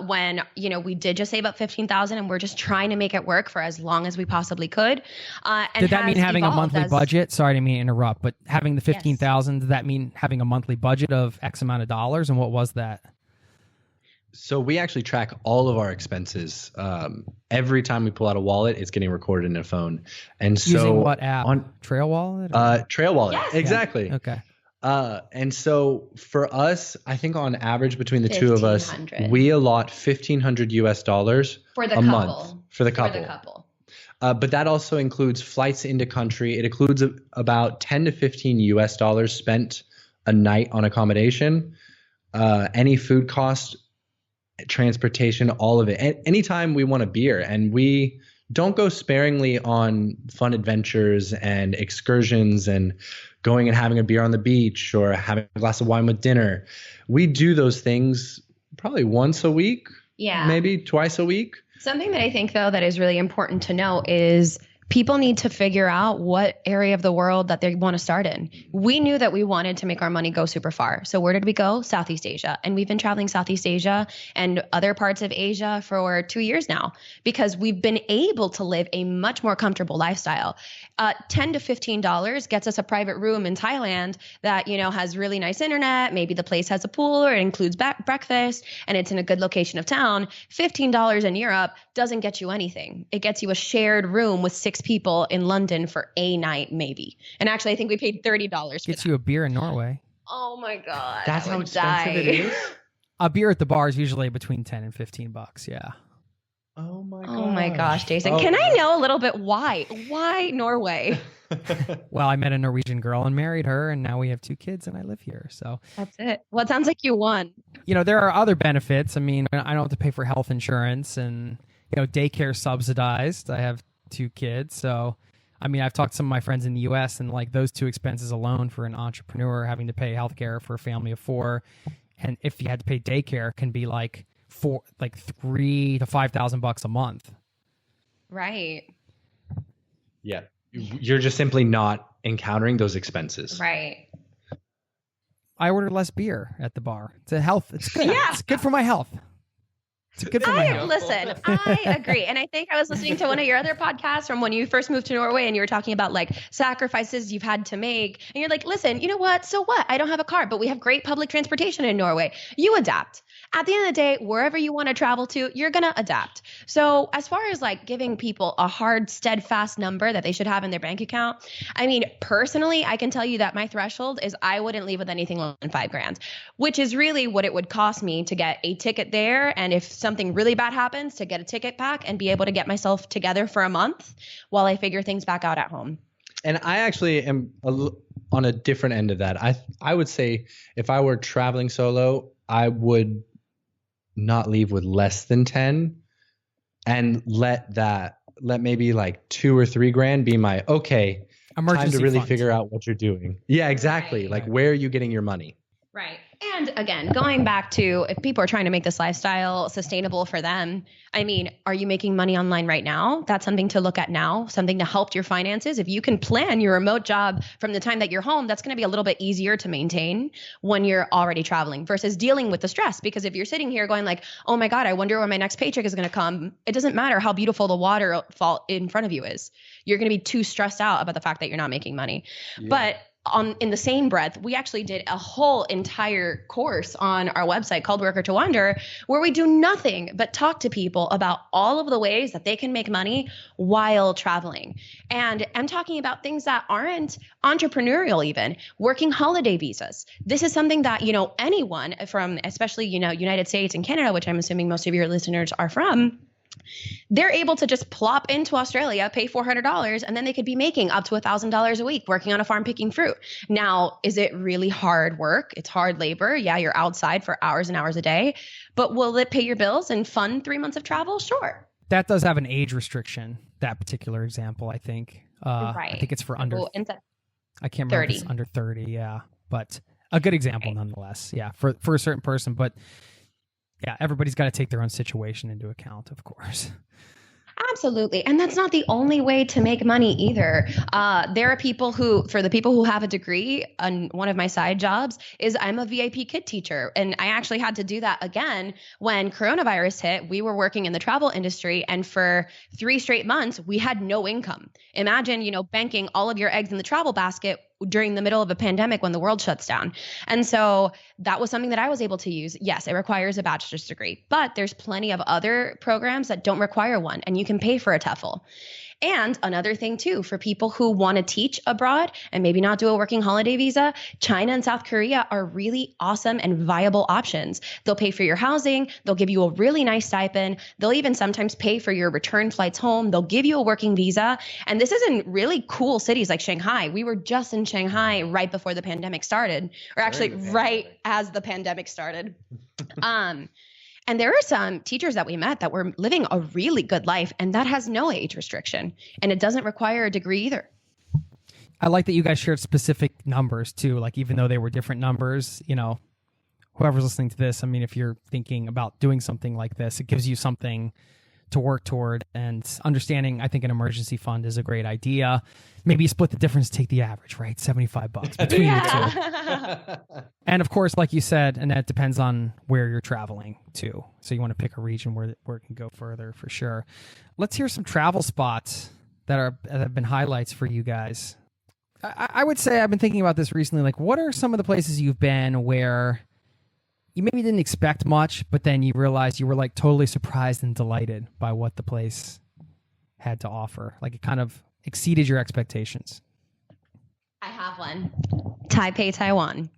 when, we did just save up $15,000 and we're just trying to make it work for as long as we possibly could. And did that mean having a monthly budget? Sorry to mean to interrupt, but having the $15,000, did that mean having a monthly budget of X amount of dollars? And what was that? So we actually track all of our expenses. Every time we pull out a wallet, it's getting recorded in a phone. And so using what app? Trail Wallet? Trail Wallet. Yes. Exactly. Yeah. Okay. And so for us, I think on average between the two of us, we allot $1,500 for the a couple. month for the couple. But that also includes flights into country. It includes about $10 to $15 spent a night on accommodation, any food cost, transportation, all of it. Anytime we want a beer, and we don't go sparingly on fun adventures and excursions and going and having a beer on the beach or having a glass of wine with dinner. We do those things probably once a week, maybe twice a week. Something that I think, though, that is really important to know is people need to figure out what area of the world that they want to start in. We knew that we wanted to make our money go super far. So where did we go? Southeast Asia. And we've been traveling Southeast Asia and other parts of Asia for 2 years now because we've been able to live a much more comfortable lifestyle. $10 to $15 gets us a private room in Thailand that, has really nice internet. Maybe the place has a pool or it includes breakfast and it's in a good location of town. $15 in Europe doesn't get you anything. It gets you a shared room with 6 people in London for a night, maybe. And actually, I think we paid $30 for Gets you a beer in Norway. Oh my God. That's how expensive it is? A beer at the bar is usually between $10 and $15. Yeah. Oh my gosh. Oh my gosh, Jason. Can I know a little bit why? Why Norway? Well, I met a Norwegian girl and married her, and now we have 2 kids, and I live here. So That's it. Well, it sounds like you won. There are other benefits. I mean, I don't have to pay for health insurance, and daycare subsidized. I have 2 kids, so I mean, I've talked to some of my friends in the U.S. and like those 2 expenses alone for an entrepreneur having to pay healthcare for a family of 4, and if you had to pay daycare, can be like $3,000 to $5,000 a month. Right. Yeah. You're just simply not encountering those expenses. Right. I order less beer at the bar. It's good. Yeah. It's good for my health. It's good for my health. Listen, I agree. And I think I was listening to one of your other podcasts from when you first moved to Norway and you were talking about like sacrifices you've had to make. And you're like, listen, you know what? So what? I don't have a car, but we have great public transportation in Norway. You adapt. At the end of the day, wherever you want to travel to, you're going to adapt. So as far as like giving people a hard, steadfast number that they should have in their bank account, I mean, personally, I can tell you that my threshold is I wouldn't leave with anything less than $5,000, which is really what it would cost me to get a ticket there. And if something really bad happens, to get a ticket back and be able to get myself together for a month while I figure things back out at home. And I actually am on a different end of that. I would say if I were traveling solo, I would not leave with less than 10 and let maybe like 2 or 3 grand be my emergency time to really fund. figure out what you're doing. Yeah, exactly. Right. Like where are you getting your money? Right. And again, going back to if people are trying to make this lifestyle sustainable for them, I mean, are you making money online right now? That's something to look at now, something to help your finances. If you can plan your remote job from the time that you're home, that's going to be a little bit easier to maintain when you're already traveling versus dealing with the stress. Because if you're sitting here going like, oh my God, I wonder where my next paycheck is going to come. It doesn't matter how beautiful the waterfall in front of you is. You're going to be too stressed out about the fact that you're not making money. Yeah. But in the same breath, we actually did a whole entire course on our website called Worker to Wonder, where we do nothing but talk to people about all of the ways that they can make money while traveling. And I'm talking about things that aren't entrepreneurial, even working holiday visas. This is something that, anyone from, especially, United States and Canada, which I'm assuming most of your listeners are from, they're able to just plop into Australia, pay $400, and then they could be making up to $1,000 a week working on a farm picking fruit. Now, is it really hard work? It's hard labor. Yeah, you're outside for hours and hours a day, but will it pay your bills and fund 3 months of travel? Sure. That does have an age restriction, that particular example, I think. Right. I think it's for under, I can't remember 30. if it's under 30, yeah. But a good example nonetheless, yeah, for a certain person. But yeah, everybody's got to take their own situation into account, of course. Absolutely. And that's not the only way to make money either. There are people for the people who have a degree, and one of my side jobs is I'm a VIP kid teacher. And I actually had to do that again when coronavirus hit. We were working in the travel industry, and for 3 straight months, we had no income. Imagine, banking all of your eggs in the travel basket during the middle of a pandemic when the world shuts down. And so that was something that I was able to use. Yes, it requires a bachelor's degree, but there's plenty of other programs that don't require one, and you can pay for a TEFL. And another thing too, for people who want to teach abroad and maybe not do a working holiday visa, China and South Korea are really awesome and viable options. They'll pay for your housing. They'll give you a really nice stipend. They'll even sometimes pay for your return flights home. They'll give you a working visa. And this is in really cool cities like Shanghai. We were just in Shanghai right before the pandemic started, or actually right as the pandemic started. And there are some teachers that we met that were living a really good life, and that has no age restriction, and it doesn't require a degree either. I like that you guys shared specific numbers too, like even though they were different numbers, whoever's listening to this, I mean, if you're thinking about doing something like this, it gives you something to work toward, and understanding, I think an emergency fund is a great idea. Maybe you split the difference, take the average, right? $75 between the two. And of course, like you said, and that depends on where you're traveling to. So you want to pick a region where it can go further for sure. Let's hear some travel spots that have been highlights for you guys. I would say I've been thinking about this recently. Like, what are some of the places you've been where you maybe didn't expect much, but then you realized you were like totally surprised and delighted by what the place had to offer? Like it kind of exceeded your expectations. I have one. Taipei, Taiwan.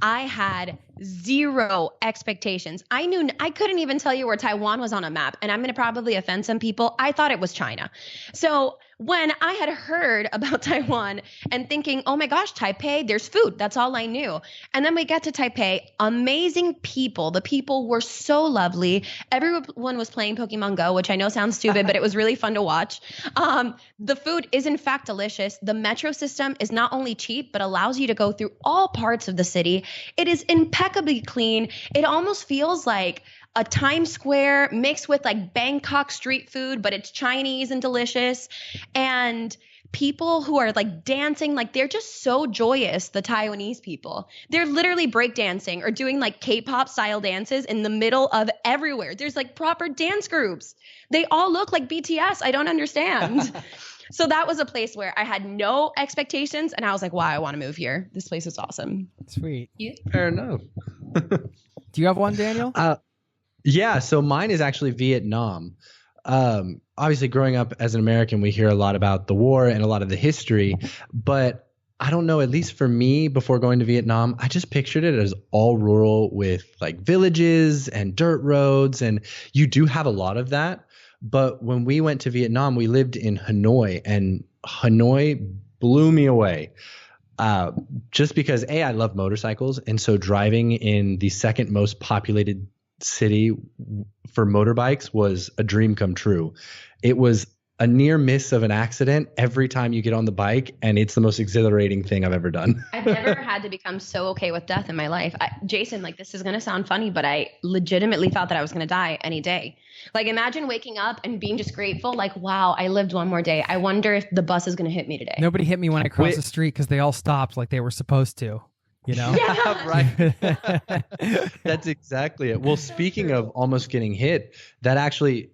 I had zero expectations. I couldn't even tell you where Taiwan was on a map, and I'm going to probably offend some people. I thought it was China. So when I had heard about Taiwan and thinking, oh my gosh, Taipei, there's food. That's all I knew. And then we get to Taipei, amazing people. The people were so lovely. Everyone was playing Pokemon Go, which I know sounds stupid, but it was really fun to watch. The food is in fact delicious. The metro system is not only cheap, but allows you to go through all parts of the city. It is impeccably clean. It almost feels like a Times Square mixed with like Bangkok street food, but it's Chinese and delicious. And people who are like dancing, like they're just so joyous, the Taiwanese people. They're literally breakdancing or doing like K-pop style dances in the middle of everywhere. There's like proper dance groups. They all look like BTS. I don't understand. So that was a place where I had no expectations, and I was like, wow, I want to move here. This place is awesome. Sweet. Yeah. Fair enough. Do you have one, Daniel? Yeah, so mine is actually Vietnam. Obviously, growing up as an American, we hear a lot about the war and a lot of the history, but I don't know, at least for me, before going to Vietnam, I just pictured it as all rural with like villages and dirt roads, and you do have a lot of that. But when we went to Vietnam, we lived in Hanoi, and Hanoi blew me away. Just because, I love motorcycles, and so driving in the second most populated city for motorbikes was a dream come true. It was a near miss of an accident every time you get on the bike, and it's the most exhilarating thing I've ever done. I've never had to become so okay with death in my life. Jason, like, this is going to sound funny, but I legitimately thought that I was going to die any day. Like, imagine waking up and being just grateful, like, wow, I lived one more day. I wonder if the bus is going to hit me today. Nobody hit me when I crossed the street because they all stopped like they were supposed to, you know? Yeah. Right. That's exactly it. Well, speaking of almost getting hit, that actually,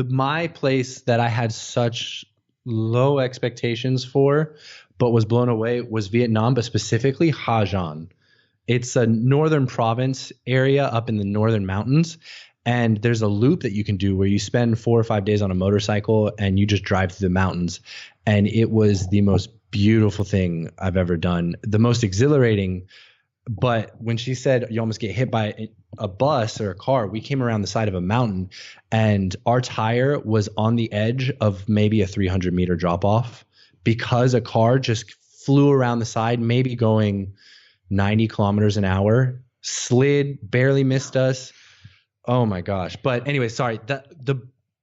my place that I had such low expectations for, but was blown away, was Vietnam, but specifically Ha Giang. It's a northern province area up in the northern mountains. And there's a loop that you can do where you spend 4 or 5 days on a motorcycle and you just drive through the mountains. And it was the most beautiful thing I've ever done. The most exhilarating. But when she said you almost get hit by a bus or a car, we came around the side of a mountain and our tire was on the edge of maybe a 300-meter drop off because a car just flew around the side, maybe going 90 kilometers an hour, slid, barely missed us. Oh my gosh. But anyway, sorry.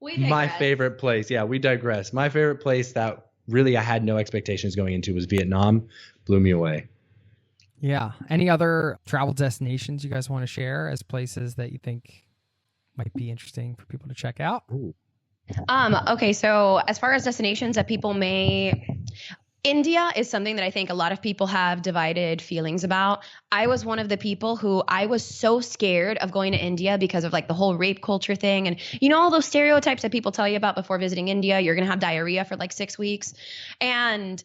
My favorite place. Yeah, we digress. My favorite place that really I had no expectations going into was Vietnam. Blew me away. Yeah. Any other travel destinations you guys want to share as places that you think might be interesting for people to check out? Ooh. Okay, so as far as destinations that people India is something that I think a lot of people have divided feelings about. I was one of the people who I was so scared of going to India because of like the whole rape culture thing. And you know, all those stereotypes that people tell you about before visiting India, you're going to have diarrhea for like 6 weeks. And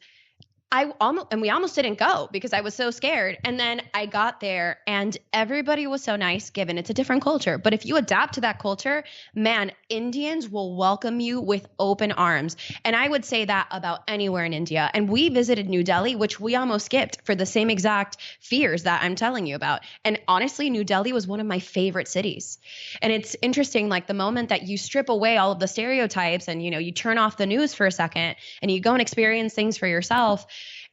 we almost didn't go because I was so scared. And then I got there and everybody was so nice, given it's a different culture. But if you adapt to that culture, man, Indians will welcome you with open arms. And I would say that about anywhere in India. And we visited New Delhi, which we almost skipped for the same exact fears that I'm telling you about. And honestly, New Delhi was one of my favorite cities. And it's interesting, like the moment that you strip away all of the stereotypes and, you know, you turn off the news for a second and you go and experience things for yourself,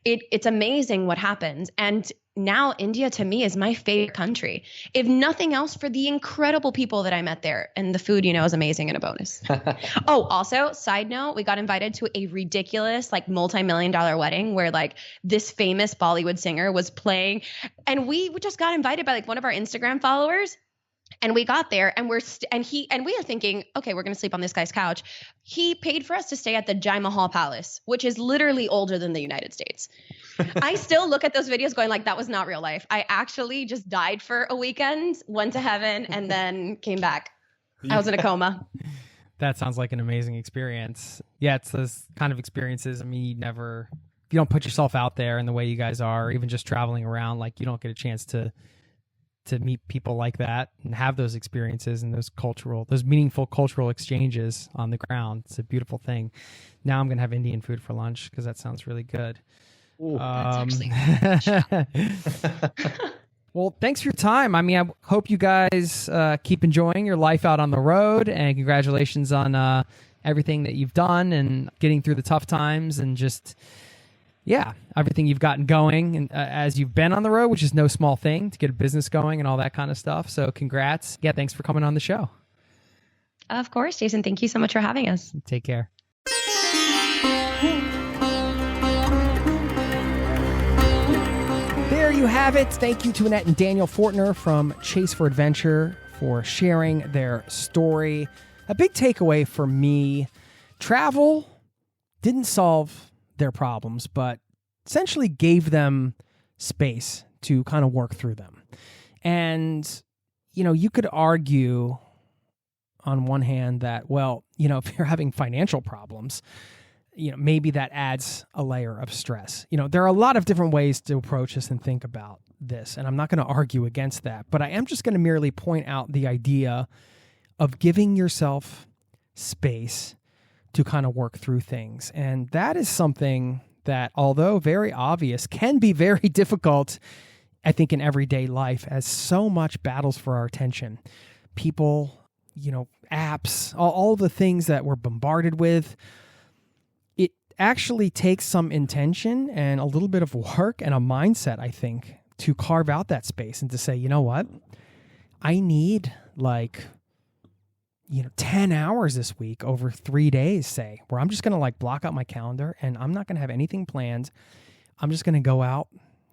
it's amazing what happens. And now India to me is my favorite country, if nothing else for the incredible people that I met there. And the food, you know, is amazing and a bonus. Oh, also, side note, we got invited to a ridiculous, like multi-million-dollar wedding where like this famous Bollywood singer was playing. And we just got invited by like one of our Instagram followers. And we got there and we are thinking, okay, we're going to sleep on this guy's couch. He paid for us to stay at the Jai Mahal Palace, which is literally older than the United States. I still look at those videos going like, that was not real life. I actually just died for a weekend, went to heaven, and then came back. I was in a coma. That sounds like an amazing experience. Yeah, it's those kind of experiences. I mean, if you don't put yourself out there in the way you guys are, or even just traveling around, like you don't get a chance to meet people like that and have those experiences and those meaningful cultural exchanges on the ground. It's a beautiful thing. Now I'm going to have Indian food for lunch because that sounds really good. That's actually Well, thanks for your time. I mean, I hope you guys keep enjoying your life out on the road, and congratulations on everything that you've done and getting through the tough times and just everything you've gotten going and as you've been on the road, which is no small thing to get a business going and all that kind of stuff. So congrats. Yeah, thanks for coming on the show. Of course, Jason. Thank you so much for having us. Take care. There you have it. Thank you to Annette and Daniel Fortner from Chase for Adventure for sharing their story. A big takeaway for me, travel didn't solve their problems, but essentially gave them space to kind of work through them. And, you know, you could argue on one hand that, well, you know, if you're having financial problems, you know, maybe that adds a layer of stress. You know, there are a lot of different ways to approach this and think about this, and I'm not going to argue against that, but I am just going to merely point out the idea of giving yourself space to kind of work through things. And that is something that, although very obvious, can be very difficult, I think, in everyday life, as so much battles for our attention. People, you know, apps, all the things that we're bombarded with. It actually takes some intention and a little bit of work and a mindset, I think, to carve out that space and to say, you know what? I need like 10 hours this week over 3 days, say, where I'm just going to like block out my calendar and I'm not going to have anything planned. I'm just going to go out.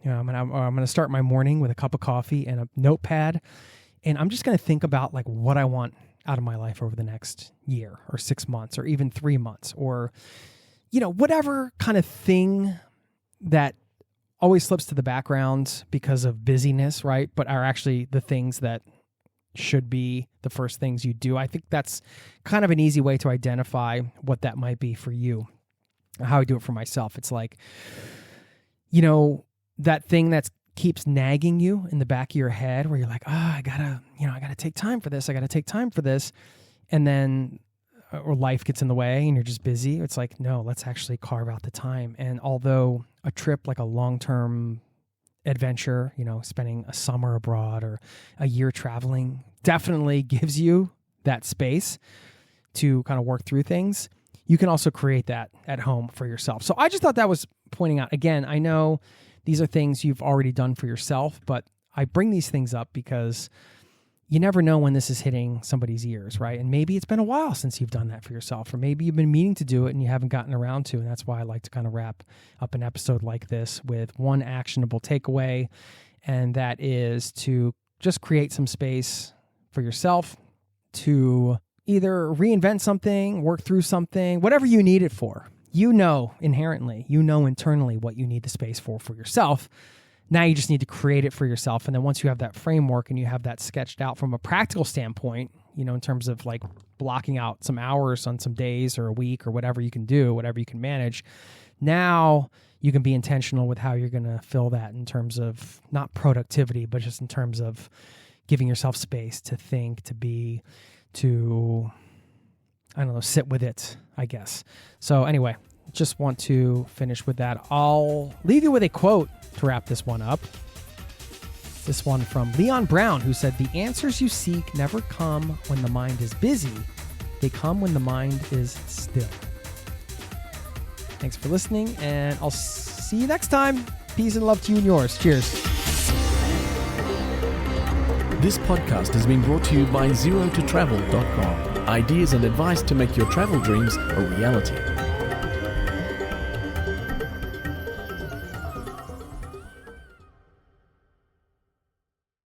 I'm going to start my morning with a cup of coffee and a notepad. And I'm just going to think about like what I want out of my life over the next year or 6 months or even 3 months or, whatever kind of thing that always slips to the background because of busyness, right? But are actually the things that should be the first things you do. I think that's kind of an easy way to identify what that might be for you. How I do it for myself. It's like, that thing that keeps nagging you in the back of your head where you're like, I gotta take time for this. I gotta take time for this. And then, or life gets in the way and you're just busy. It's like, no, let's actually carve out the time. And although a trip, like a long-term adventure, spending a summer abroad or a year traveling definitely gives you that space to kind of work through things. You can also create that at home for yourself. So I just thought that was pointing out. Again, I know these are things you've already done for yourself, but I bring these things up because you never know when this is hitting somebody's ears, right? And maybe it's been a while since you've done that for yourself, or maybe you've been meaning to do it and you haven't gotten around to. And that's why I like to kind of wrap up an episode like this with one actionable takeaway. And that is to just create some space for yourself to either reinvent something, work through something, whatever you need it for. Inherently, internally what you need the space for yourself. Now you just need to create it for yourself. And then once you have that framework and you have that sketched out from a practical standpoint, in terms of like blocking out some hours on some days or a week or whatever you can do, whatever you can manage, now you can be intentional with how you're going to fill that in terms of not productivity, but just in terms of giving yourself space to think, to be, to, sit with it, I guess. So anyway, just want to finish with that. I'll leave you with a quote to wrap this one up. This one from Leon Brown, who said, "The answers you seek never come when the mind is busy. They come when the mind is still." Thanks for listening, and I'll see you next time. Peace and love to you and yours. Cheers. This podcast has been brought to you by ZeroToTravel.com. Ideas and advice to make your travel dreams a reality.